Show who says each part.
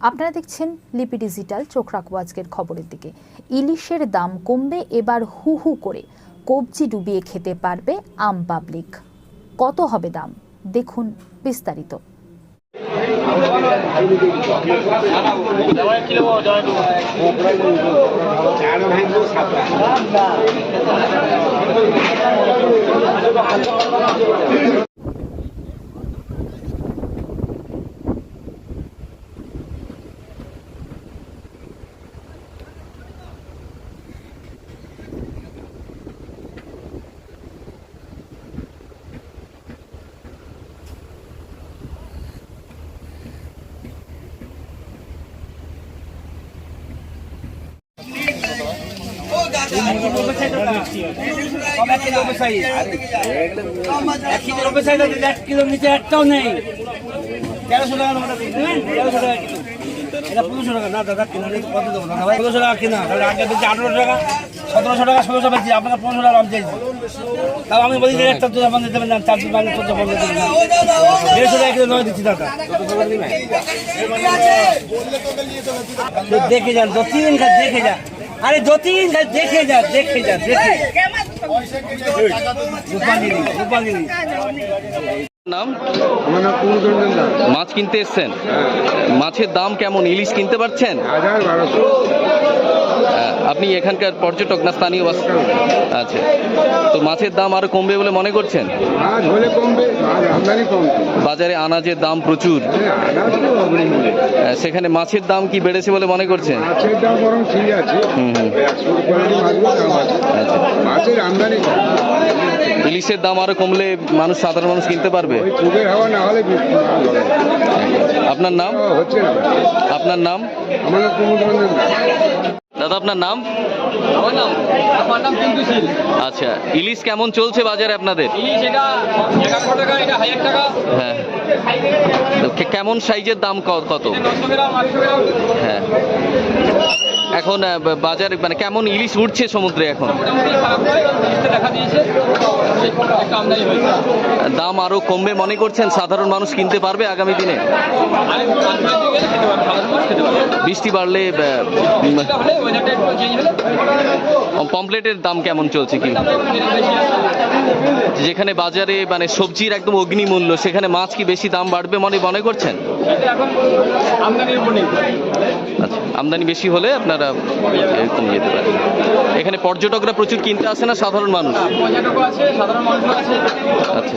Speaker 1: আপনারা দেখছেন লিপি ডিজিটাল। চোখ রাখবো আজকের খবরের দিকে। ইলিশের দাম কমবে, এবার হু হু করে কবজি ডুবিয়ে খেতে পারবে আম পাবলিক। কত হবে দাম, দেখুন বিস্তারিত।
Speaker 2: কিলো নিচে একটাও নেই। 1300 টাকা 1300 টাকা কিলো। এটা 1500 টাকা না দাদা, কিনা কত দেবো না ভাই? 1500 টাকা কিনা, তাহলে আগে দিচ্ছি 1800 টাকা, 1700 টাকা, 1600 বেচছি, আপনাকে 1500 টাকা দাম চাইছি। তাও আমি বলি যে একটা তো আপনি দেবেন না, 4 দিন বাংলা 14 বন্ধ দেবেন না, 150 টাকা কিলো নয় দিচ্ছি দাদা। দেখে যান, যতদিন খান দেখে যান, আরে যতদিন খান দেখে যান, দেখে যান, দেখে রূপালী
Speaker 3: নাম?
Speaker 4: আমার নাম কুমুদরঞ্জন দাস।
Speaker 3: মাছ কিনতে এসছেন? মাছের দাম কেমন? ইলিশ কিনতে পারছেন?
Speaker 4: 1200।
Speaker 3: আপনি এখানকার পর্যটক না স্থানীয় বাসিন্দা? আচ্ছা, তো মাছের দাম আরো কমবে বলে মনে করছেন?
Speaker 4: মাছ হলে কমবে, মাছ আমদানি কমবে।
Speaker 3: বাজারে আনাজের দাম প্রচুর,
Speaker 4: আনাজ তো হবেই।
Speaker 3: সেখানে মাছের দাম কি বেড়েছে বলে মনে করছেন?
Speaker 4: মাছের দাম বরং ঠিক আছে, 100 কোয়ালিটি মাছগুলো দাম আছে। মাছের আমদানি কম।
Speaker 3: ইলিশের দাম আরো কমলে সাধারণ মানুষ কিনতে পারবে।
Speaker 4: ওই পুবের হাওয়া না হলে মাছ হবে না।
Speaker 3: আপনার নাম?
Speaker 4: হচ্ছে না।
Speaker 3: আপনার নাম?
Speaker 4: আমার নাম কুমুদরঞ্জন দাস।
Speaker 3: দাদা আপনার নাম?
Speaker 2: আমার নাম কিন্তু ছিল।
Speaker 3: আচ্ছা, ইলিশ কেমন চলছে বাজারে আপনাদের?
Speaker 2: ইলিশ এটা 1100 টাকা, এটা 1000 টাকা।
Speaker 3: হ্যাঁ, তো কেমন সাইজের দাম কত?
Speaker 2: 900 গ্রাম, 800 গ্রাম।
Speaker 3: হ্যাঁ, এখন বাজারে মানে কেমন ইলিশ উঠছে সমুদ্রে এখন?
Speaker 2: মোটামুটি খারাপ নয়, ইলিশটা দেখা দিয়েছে, একটু আমদানি হয়েছে।
Speaker 3: দাম আরো কমবে মনে করছেন? সাধারণ মানুষ কিনতে পারবে আগামী দিনে?
Speaker 2: আরেকটু আমদানি দিয়ে গেলে খেতে পারবে, সাধারণ মানুষ খেতে পারবে।
Speaker 3: বৃষ্টি বাড়লে
Speaker 2: বৃষ্টিটা হলে ওয়েদারটা একটু চেঞ্জ হলে
Speaker 3: পমপ্লেটের দাম কেমন চলছে কি?
Speaker 2: দামটা একটু বেশি আছে।
Speaker 3: যেখানে বাজারে মানে সবজির একদম অগ্নিমূল্য, সেখানে মাছ কি বেশি দাম বাড়বে মনে করছেন?
Speaker 2: এটা এখন আমদানির উপর নির্ভর।
Speaker 3: আচ্ছা, আমদানি বেশি হলে আপনারা কমে যেতে পারেন। এখানে পর্যটকরা প্রচুর কিনতে আসে না সাধারণ মানুষ?
Speaker 2: পর্যটকও আছে, সাধারণ মানুষও আছে।
Speaker 3: আচ্ছা।